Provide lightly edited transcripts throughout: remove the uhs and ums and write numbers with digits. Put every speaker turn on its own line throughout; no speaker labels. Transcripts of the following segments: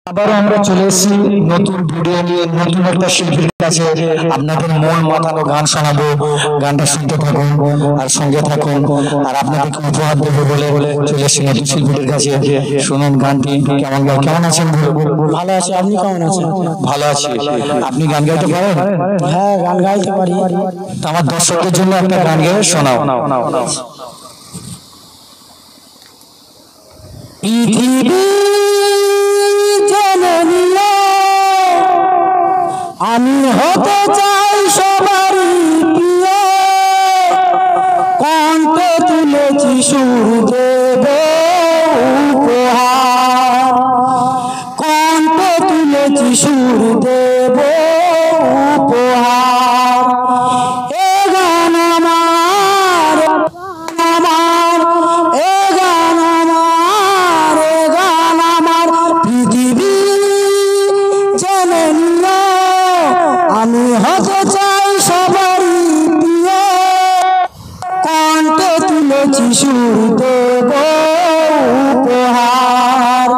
আবারও আমরা চলে এসেছি নতুন ভিডিও নিয়ে, নতুন একটা শিল্পীর কাছে আপনাদের মন মাতানো গান শোনাবো। গানটা শুনতে থাকুন আর সঙ্গে থাকুন, আর আপনাদেরকে উপহার দেবো বলে চলে এসেছি নতুন শিল্পীর কাছে। শুনুন গানটি কেমন গান। কেমন আছেন?
ভালো আছি, আপনি কেমন আছেন?
ভালো আছি। আপনি গান গাইতে পারেন?
হ্যাঁ, গান গাইতে পারি।
আমার দর্শকদের জন্য একটা গান গেয়ে শোনাও।
আমি হতে চাই সবারই প্রিয়, কণ্ঠে তুলেছি সুর দেব উপহার, কণ্ঠে তুলেছি সুর দেব উপহার। এ গান আমার, আমার এ গান আমার, এ গান আমার পৃথিবী জেনে নিল। আমি হতে চাই সবারই প্রিয়, কণ্ঠে তুলেছি সুর দেব উপহার।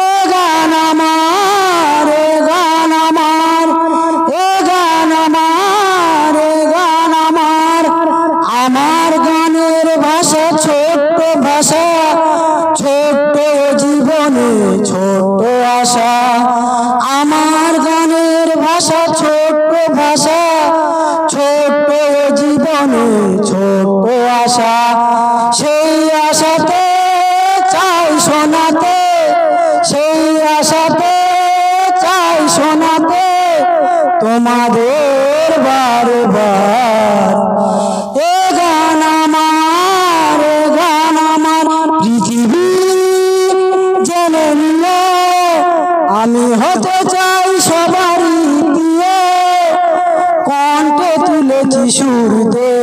এ গান আমার, এ গান আমার, এ গান আমার, এ গান আমার। আমার গানের ভাষা ছোট্ট ভাষা, ছোট্ট জীবনে ছোট্ট আশা। আমার গানের ভাষা ছোট্ট ভাষা, ছোট্ট জীবনে ছোট্ট আশা। সেই আশাতে চাই শোনাতে, সেই আশাতে চাই শোনাতে তোমাদের বারবার। এ গান আমার, এ গান আমার পৃথিবী জেনে নিল। আমি হতে চাই সবারই প্রিয়, কণ্ঠে তুলেছি সুর দেব